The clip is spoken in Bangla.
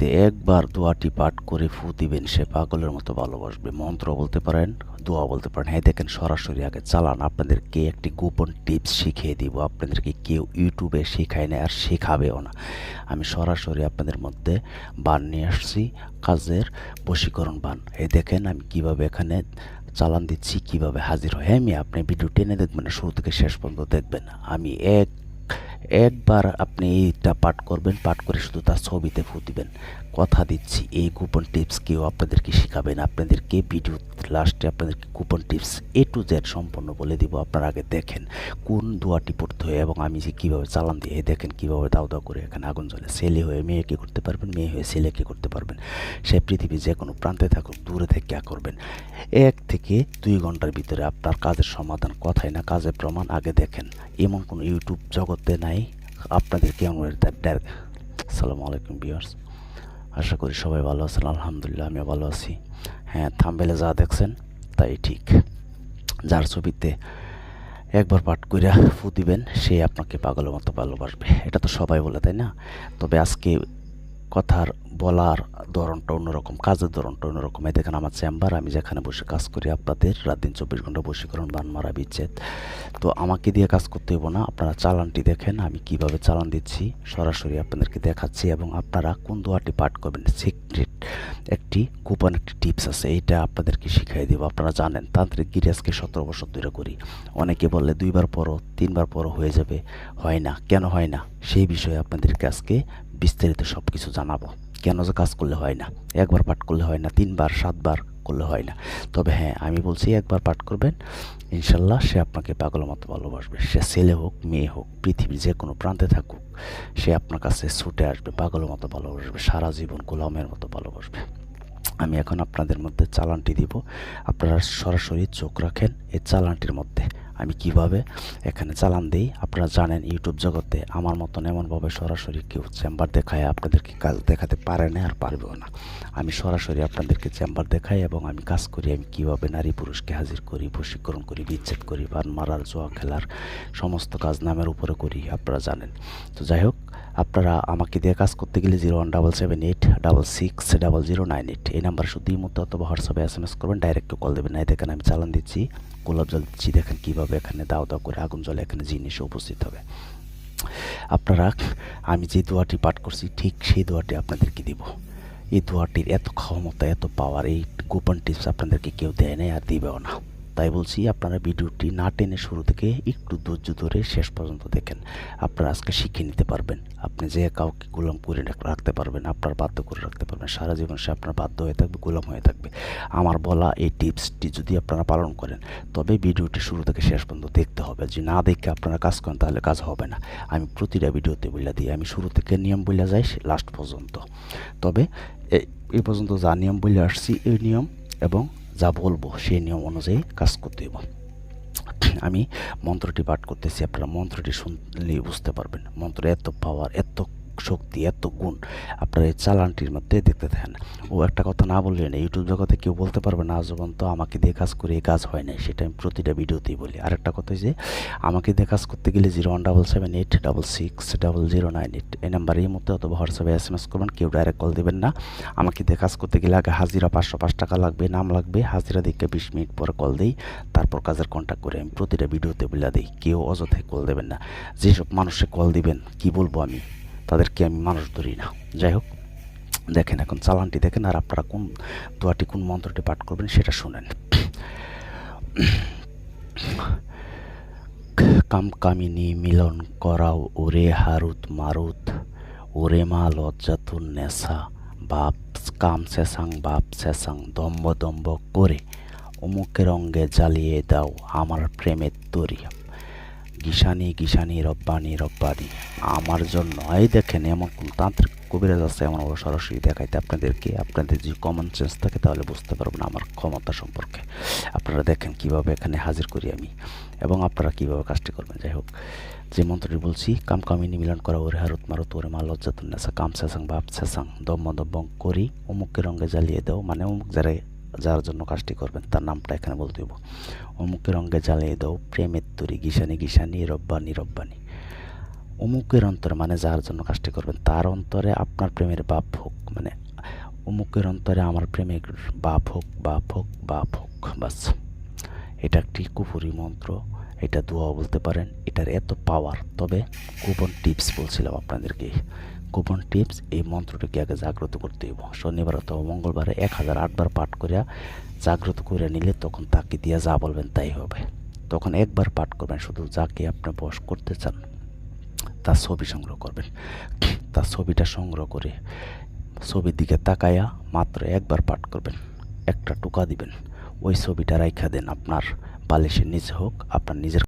ছবিতে একবার দোয়াটি পাঠ করে ফু দিবেন, সে পাগলের মতো ভালোবাসবে। মন্ত্র বলতে পারেন, দোয়া বলতে পারেন। হ্যাঁ দেখেন, সরাসরি আগে চালান। আপনাদেরকে একটি গোপন টিপস শিখিয়ে দিব, আপনাদেরকে কেউ ইউটিউবে শেখায় না আর শেখাবেও না। আমি সরাসরি আপনাদের মধ্যে বান নিয়ে আসছি, কাজের বশীকরণ বান। এই দেখেন আমি কিভাবে এখানে চালান দিচ্ছি, কিভাবে হাজির হয়। হ্যাঁ আপনি ভিডিও টেনে দেখবেন না, শুরু থেকে শেষ পর্যন্ত দেখবেন। আমি একবার আপনি এইটা পাঠ করবেন, পাঠ করে শুধু তার ছবিতে ফু দিবেন। কথা দিচ্ছি এই গোপন টিপস কেউ আপনাদেরকে শেখাবেন। আপনাদেরকে ভিডিও লাস্টে আপনাদেরকে গোপন টিপস A to Z সম্পূর্ণ বলে দিব। আপনারা আগে দেখেন কোন দোয়াটি পড়তে হয় এবং আমি যে কীভাবে চালান দিয়ে দেখেন কীভাবে দাও দাও করে এখানে আগুন জ্বলে। ছেলে হয়ে মেয়েকে করতে পারবেন, মেয়ে হয়ে ছেলেকে করতে পারবেন। সে পৃথিবীর যে কোনো প্রান্তে থাকুক, দূরে থেকে করবেন। 1 থেকে 2 ঘন্টার ভিতরে আপনার কাজের সমাধান। কথাই না, কাজের প্রমাণ। আগে দেখেন, এমন কোনো ইউটিউব জগতে নাই। আপনাদেরকে আসসালামু আলাইকুম ভিউয়ার্স, আশা করি সবাই ভালো আছেন। আলহামদুলিল্লাহ আমিও ভালো আছি। হ্যাঁ থাম্বনেলে যা দেখছেন তাই ঠিক। যার ছবিতে একবার পাঠ কইরা ফু দিবেন, সে আপনাকে পাগলের মতো ভালোবাসবে। এটা তো সবাই বলে, তাই না? তবে আজকে কথার বলার ধরনটা অন্যরকম, কাজের ধরনটা অন্যরকম। এই দেখেন আমার চেম্বার, আমি যেখানে বসে কাজ করি আপনাদের রাত দিন 24 ঘন্টা বশীকরণ, বান মারা, বিচ্ছেদ। তো আমাকে দিয়ে কাজ করতে হইব না। আপনারা চালানটি দেখেন, আমি কিভাবে চালান দিচ্ছি সরাসরি আপনাদেরকে দেখাচ্ছি। এবং আপনারা কোন দোয়াটি পাঠ করবেন, সিক্রেট একটি গোপন একটি টিপস আছে, এইটা আপনাদেরকে শিখাই দেবো। আপনারা জানেন তান্ত্রিক গিরি আজকে 17 বছর ধরে করি। অনেকে বলে 2 বার পরও 3 বার পরও হয়ে যাবে, হয় না। কেন হয় না সেই বিষয়ে আপনাদেরকে আজকে বিস্তারিত সব কিছু জানাবো। কেন যে কাজ করলে হয় না, একবার পাঠ করলে হয় না, 3 বার 7 বার করলে হয় না। তবে হ্যাঁ আমি বলছি একবার পাঠ করবেন, ইনশাল্লাহ সে আপনাকে পাগলের মতো ভালোবাসবে। সে ছেলে হোক মেয়ে হোক, পৃথিবীর যে কোনো প্রান্তে থাকুক, সে আপনার কাছে ছুটে আসবে, পাগলের মতো ভালোবাসবে, সারা জীবন গোলামের মতো ভালোবাসবে। আমি এখন আপনাদের মধ্যে চালানটি দিব, আপনারা সরাসরি চোখ রাখেন এই চালানটির মধ্যে। আমি কিভাবে এখানে চালান দিই আপনারা জানেন। ইউটিউব জগতে আমার মতন এমনভাবে সরাসরি কেউ চেম্বার দেখায় আপনাদেরকে কাজ দেখাতে পারে না আর পারবেও না। আমি সরাসরি আপনাদেরকে চেম্বার দেখাই এবং আমি কাজ করি। আমি কিভাবে নারী পুরুষকে হাজির করি, বশীকরণ করি, বিচ্ছেদ করি, বান মারার, জোয়া খেলার সমস্ত কাজ নামের উপরে করি, আপনারা জানেন। তো যাই হোক, আপনারা আমাকে দিয়ে কাজ করতে গেলে 0177860098 এই নাম্বার শুধু ইমোতে অথবা হোয়াটসঅ্যাপে SMS করবেন, ডাইরেক্ট কল দেবেন। না দেখেন আমি চালান দিচ্ছি, গোলাপ জল দিচ্ছি। দেখেন কীভাবে এখানে দাও দাও করে আগুন জলে এখানে জিনিস উপস্থিত হবে। আপনারা আমি যে দোয়াটি পাঠ করছি ঠিক সেই দোয়াটি আপনাদেরকে দিব। এই দোয়াটির এত ক্ষমতা, এত পাওয়ার, এই গোপন টিপস আপনাদেরকে কেউ দেয় নাই আর দিবেও না। তাই বলছি আপনারা ভিডিওটি না টেনে শুরু থেকে একটু ধৈর্য ধরে শেষ পর্যন্ত দেখেন। আপনারা আজকে শিখে নিতে পারবেন। আপনি যে কাউকে গোলাম করে রাখতে পারবেন, আপনার বাধ্য করে রাখতে পারবেন। সারা জীবন সে আপনার বাধ্য হয়ে থাকবে, গোলাম হয়ে থাকবে। আমার বলা এই টিপসটি যদি আপনারা পালন করেন, তবে ভিডিওটি শুরু থেকে শেষ পর্যন্ত দেখতে হবে। যে না দেখে আপনারা কাজ করেন তাহলে কাজ হবে না। আমি প্রতিটা ভিডিওতে বলে দিই, আমি শুরু থেকে নিয়ম বলে যাই লাস্ট পর্যন্ত। তবে এই পর্যন্ত যা নিয়ম বলে আসছি, এই নিয়ম এবং যা বলবো সেই নিয়ম অনুযায়ী কাজ করতে হবে। আমি মন্ত্রটি পাঠ করতেছি, আপনারা মন্ত্রটি শুনলেই বুঝতে পারবেন। মন্ত্র এত পাওয়ার, এত শক্তি, এত গুণ আপনারা এই চালানটির মধ্যে দেখতে থাকেন। ও একটা কথা না বললে না, ইউটিউব জগতে কেউ বলতে পারবে না আজ পর্যন্ত আমাকে দিয়ে কাজ করে এই কাজ হয় না। সেটা আমি প্রতিটা ভিডিওতেই বলি। আরেকটা কথা যে আমাকে দিয়ে কাজ করতে গেলে 0177860098 এই নাম্বারে এই মধ্যে অথবা হোয়াটসঅ্যাপে SMS করবেন। কেউ ডাইরেক্ট কল দেবেন না। আমাকে দিয়ে কাজ করতে গেলে আগে হাজিরা 505 টাকা লাগবে, নাম লাগবে। হাজিরা দেখে 20 মিনিট পরে কল দিই, তারপর কাজের কন্ট্যাক্ট করে আমি প্রতিটা ভিডিওতে বলে দিই। কেউ অযথায় কল দেবেন না। যেসব মানুষে কল দিবেন কি বলবো আমি, তাদেরকে আমি মানুষ ধরি না। যাই হোক, দেখেন এখন চালানটি দেখেন আর আপনারা কোন দোয়াটি, কোন মন্ত্রটি পাঠ করবেন সেটা শুনেন। কামকামিনী মিলন করাও ওরে হারুত মারুত, ওরে মা লজ্জাতুন নেশা, বাপ কাম শেষাং বাপ শেষাং, দম্ব দম্ব করে অমুকের অঙ্গে জ্বালিয়ে দাও আমার প্রেমের তরি, গিশানি গিশানি রব্বানি রব্বানি আমার জন্য। এই দেখেন এমন কোন তান্ত্রিক কবিরাজ আছে এমন সরাসরি দেখাইতে আপনাদেরকে। আপনাদের যদি কমন সেন্স থাকে তাহলে বুঝতে পারবেন আমার ক্ষমতা সম্পর্কে। আপনারা দেখেন কিভাবে এখানে হাজির করি আমি এবং আপনারা কিভাবে কাজটি করবেন। যাই হোক, যে মন্ত্রটি বলছি, কামকামিনী মিলন করা ওরে হারুত মারুত, ওরে মা লজ্জাতুন নেশা, কাম শেষাং বাপ শেষাং, দম্ম দম্বং করি অমুকের রঙে জ্বালিয়ে দাও। মানে অমুক যার জন্য কাজটি করবেন তার নামটা এখানে বলতে হইব। অমুকের রঙে জ্বালিয়ে দাও প্রেমের তরি, গিশানি গিশানি রব্বানি রব্বানি, অমুকের অন্তরে মানে যার জন্য কাজটি করবেন তার অন্তরে আপনার প্রেমের বাপ হোক, মানে অমুকের অন্তরে আমার প্রেমের বাপ হোক, বাপ হোক, বাপ হোক, বাস। এটা একটি কুফুরি মন্ত্র, এটা দোয়া বলতে পারেন, এটার এত পাওয়ার। তবে গোপন টিপস বলছিলাম আপনাদেরকে, গোপন টিপস, এই মন্ত্রটিকে আগে জাগ্রত করতে হইব। শনিবার অথবা মঙ্গলবারে 1008 বার পাঠ করিয়া জাগ্রত করে নিলে তখন তাকে দিয়া যা বলবেন তাই হবে। তখন একবার পাঠ করবেন, শুধু যাকে আপনি বশ করতে চান তার ছবি সংগ্রহ করবেন। তার ছবিটা সংগ্রহ করে ছবির দিকে তাকায়া মাত্র একবার পাঠ করবেন, একটা টোকা দিবেন, ওই ছবিটা রাইখা দেন আপনার বালিশের নিচে হোক, আপনার নিজের